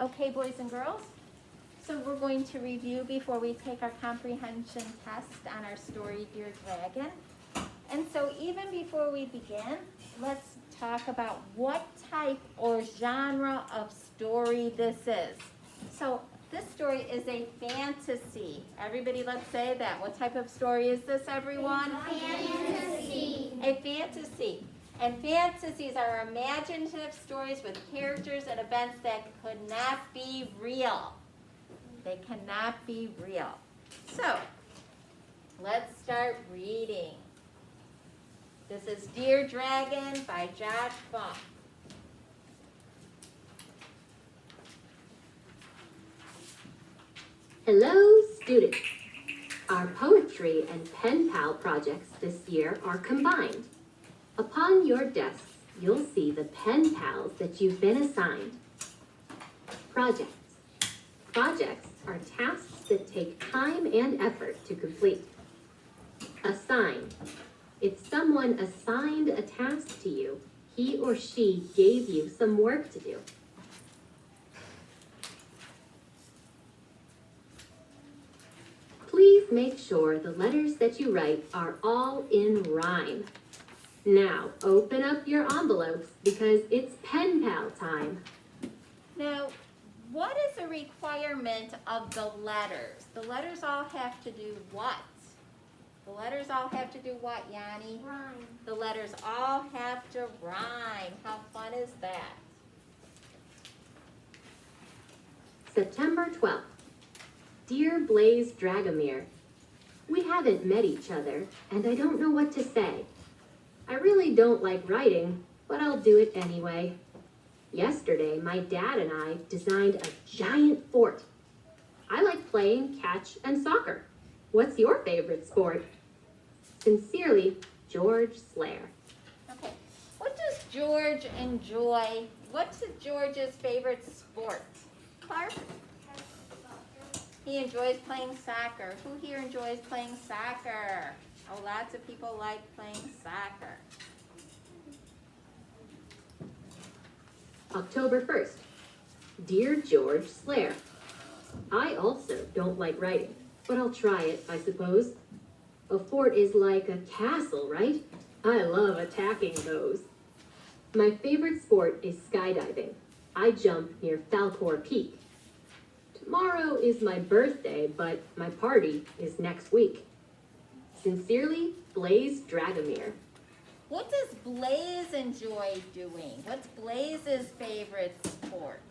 Okay, boys and girls, so we're going to review before we take our comprehension test on our story, Dear Dragon. And so even before we begin, let's talk about what type or genre of story this is. So this story is a fantasy. Everybody, let's say that. What type of story is this, everyone? Fantasy. A fantasy. And fantasies are imaginative stories with characters and events that could not be real. They cannot be real. So, let's start reading. This is Dear Dragon by Josh Funk. Hello, students. Our poetry and pen pal projects this year are combined. Upon your desks, you'll see the pen pals that you've been assigned. Projects. Projects are tasks that take time and effort to complete. Assign. If someone assigned a task to you, he or she gave you some work to do. Please make sure the letters that you write are all in rhyme. Now, open up your envelopes because it's pen pal time. Now, what is a requirement of the letters? The letters all have to do what? The letters all have to do what, Yanni? Rhyme. The letters all have to rhyme. How fun is that? September 12th. Dear Blaze Dragomir, we haven't met each other, and I don't know what to say. I really don't like writing, but I'll do it anyway. Yesterday, my dad and I designed a giant fort. I like playing catch and soccer. What's your favorite sport? Sincerely, George Slayer. Okay. What does George enjoy? What's George's favorite sport? Clark? He enjoys playing soccer. Who here enjoys playing soccer? Oh, lots of people like playing soccer. October 1st. Dear George Slayer, I also don't like writing, but I'll try it, I suppose. A fort is like a castle, right? I love attacking those. My favorite sport is skydiving. I jump near Falcor Peak. Tomorrow is my birthday, but my party is next week. Sincerely, Blaze Dragomir. What does Blaze enjoy doing? What's Blaze's favorite sport?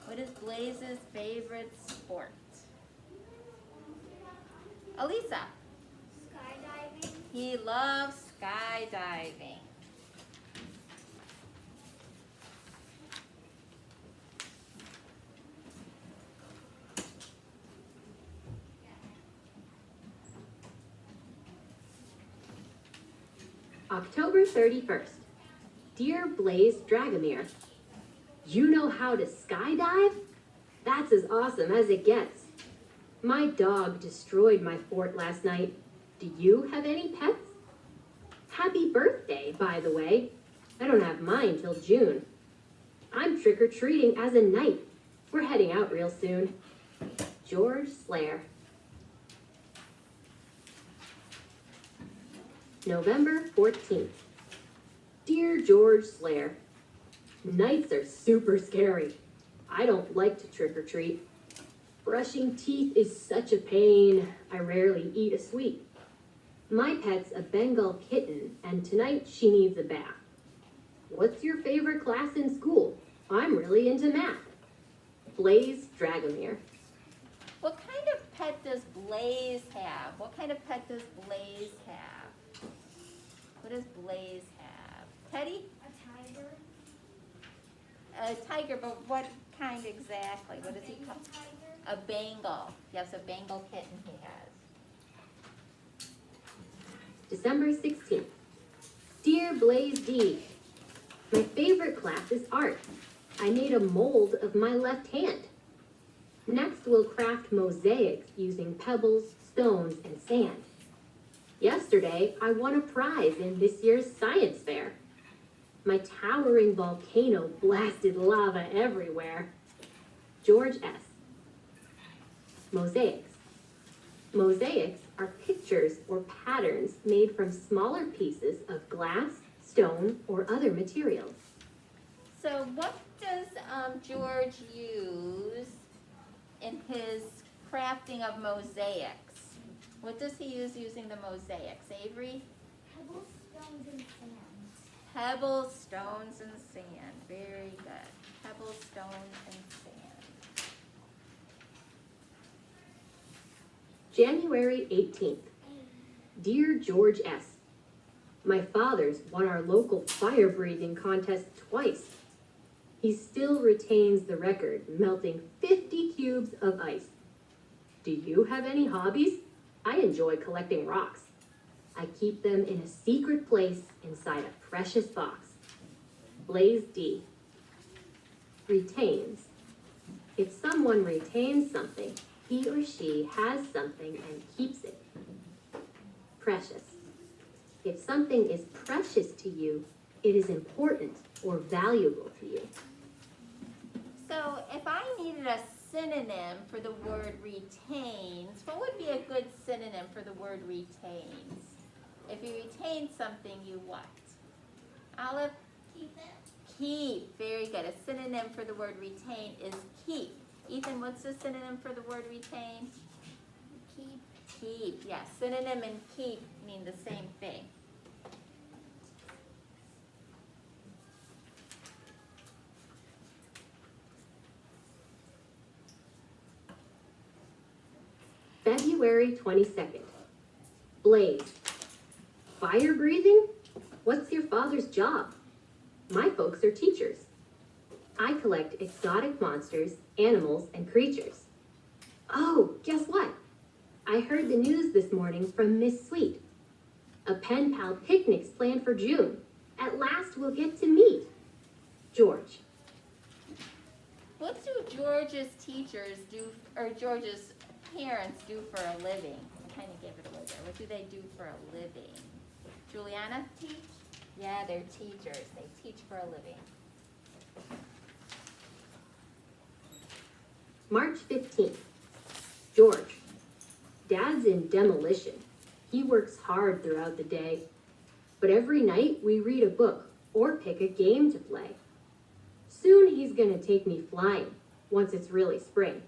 What is Blaze's favorite sport? Elisa. Skydiving. He loves skydiving. October 31st. Dear Blaze Dragomir, you know how to skydive? That's as awesome as it gets. My dog destroyed my fort last night. Do you have any pets? Happy birthday, by the way. I don't have mine till June. I'm trick-or-treating as a knight. We're heading out real soon. George Slayer. November 14th. Dear George Slayer, nights are super scary. I don't like to trick-or-treat. Brushing teeth is such a pain. I rarely eat a sweet. My pet's a Bengal kitten, and tonight she needs a bath. What's your favorite class in school? I'm really into math. Blaze Dragomir. What kind of pet does Blaze have? What kind of pet does Blaze have? What does Blaze have? Teddy? A tiger. A tiger, but what kind exactly? What does he call? Tiger. A Bengal. Yes, a Bengal kitten he has. December 16th. Dear Blaze D, my favorite class is art. I made a mold of my left hand. Next, we'll craft mosaics using pebbles, stones, and sand. Yesterday, I won a prize in this year's science fair. My towering volcano blasted lava everywhere. George S. Mosaics. Mosaics are pictures or patterns made from smaller pieces of glass, stone, or other materials. So what does George use in his crafting of mosaics? What does he use using the mosaics? Avery? Pebbles, stones, and sand. Pebbles, stones, and sand. Very good. Pebbles, stones, and sand. January 18th. Dear George S. My father's won our local fire breathing contest twice. He still retains the record, melting 50 cubes of ice. Do you have any hobbies? I enjoy collecting rocks. I keep them in a secret place inside a precious box. Blaze D. Retains. If someone retains something, he or she has something and keeps it. Precious. If something is precious to you, it is important or valuable to you. So if I needed a synonym for the word retains, what would be a good synonym for the word retains? If you retain something, you what? Olive? Keep it. Keep. Very good. A synonym for the word retain is keep. Ethan, what's the synonym for the word retain? Keep. Keep. Yes. Synonym and keep mean the same thing. February 22nd. Blaze. Fire breathing? What's your father's job? My folks are teachers. I collect exotic monsters, animals, and creatures. Oh, guess what? I heard the news this morning from Miss Sweet. A pen pal picnic's planned for June. At last we'll get to meet. George. What do George's teachers do, or George's parents do for a living? I kind of gave it away there. What do they do for a living? Juliana? Teach. Yeah, they're teachers. They teach for a living. March 15th. George. Dad's in demolition. He works hard throughout the day. But every night we read a book or pick a game to play. Soon he's gonna take me flying, once it's really spring.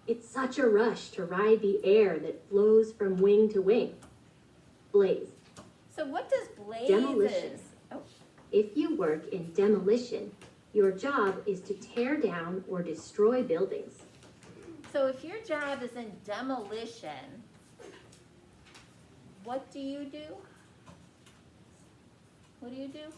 It's such a rush to ride the air that flows from wing to wing. Blaze. So what does blaze Demolition. is? Oh, If you work in demolition, your job is to tear down or destroy buildings. so if your job is in demolition, what do you do? What do you do?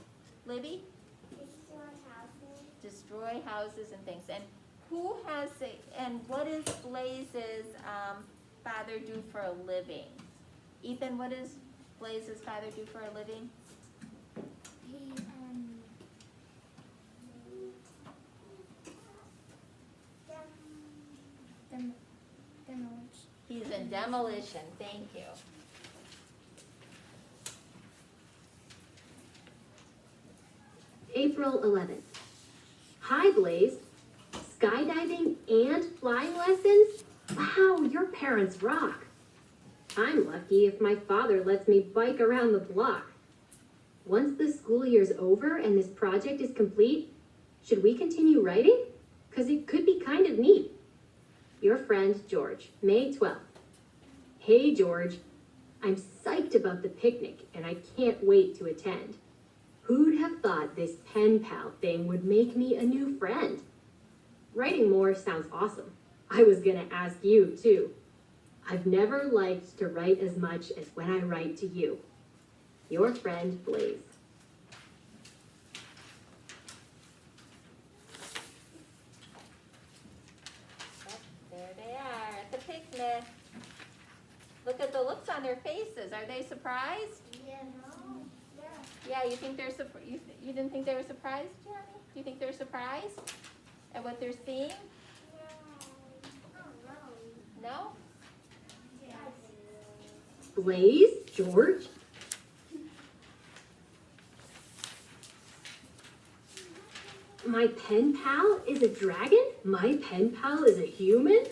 Libby? Destroy houses. Destroy houses and things. And who has and what does Blaze's father do for a living? Ethan, what does Blaze's father do for a living? He demolition. He's in demolition. Thank you. April 11th. Hi, Blaze. Skydiving and flying lessons? Wow, your parents rock. I'm lucky if my father lets me bike around the block. Once the school year's over and this project is complete, should we continue writing? 'Cause it could be kind of neat. Your friend, George, May 12th. Hey, George. I'm psyched about the picnic and I can't wait to attend. Who'd have thought this pen pal thing would make me a new friend? Writing more sounds awesome. I was gonna ask you too. I've never liked to write as much as when I write to you. Your friend, Blaze. There they are at the picnic. Look at the looks on their faces. Are they surprised? Yeah, no. Yeah. Yeah, you think they're you didn't think they were surprised, Jeremy? Do you think they're surprised at what they're seeing? No? Yes. Blaze? George? My pen pal is a dragon? My pen pal is a human?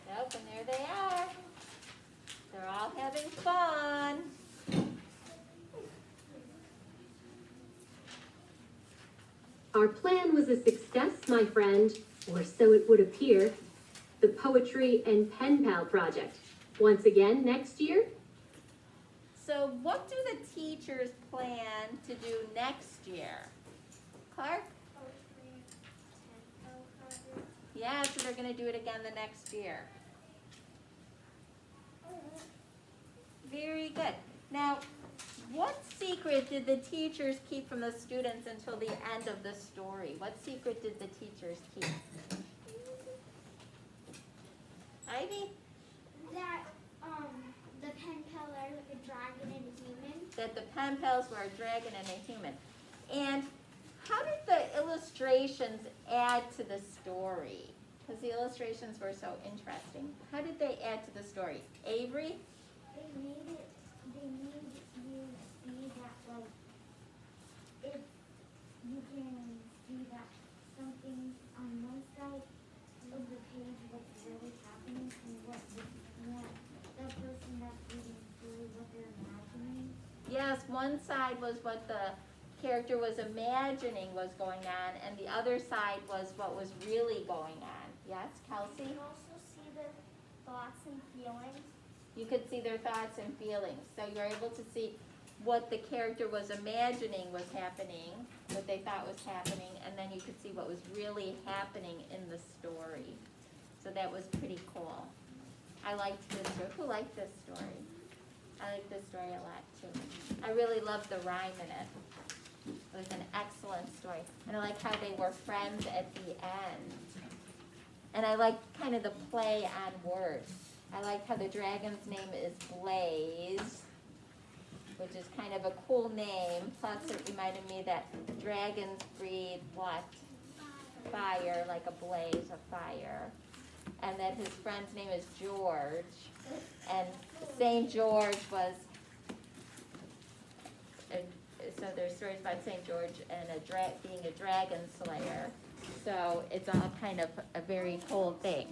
Nope, and there they are. They're all having fun. Our plan was a success, my friend, or so it would appear. The Poetry and Pen Pal Project. Once again next year? So what do the teachers plan to do next year? Clark? Poetry and pen project. Yeah, so they're going to do it again the next year. Very good. Now, what secret did the teachers keep from the students until the end of the story? What secret did the teachers keep? Ivy? That the pen pal are like a dragon and a human. That the pen pals were a dragon and a human. And how did the illustrations add to the story? Because the illustrations were so interesting. How did they add to the story? Avery? They made you see that, like, if you can see that something on one side of the page what's really happening and what the person that's reading through what they're imagining. Yes, one side was what the character was imagining was going on, and the other side was what was really going on. Yes, Kelsey? You also see the thoughts and feelings. You could see their thoughts and feelings. So you're able to see what the character was imagining was happening, what they thought was happening, and then you could see what was really happening in the story. So that was pretty cool. I liked this story. Who liked this story? I like this story a lot too. I really loved the rhyme in it. It was an excellent story. And I like how they were friends at the end. And I like kind of the play on words. I like how the dragon's name is Blaze, which is kind of a cool name. Plus it reminded me that dragons breathe what? Fire, like a blaze of fire. And that his friend's name is George. And St. George was, so there's stories about St. George and being a dragon slayer. So it's all kind of a very cool thing.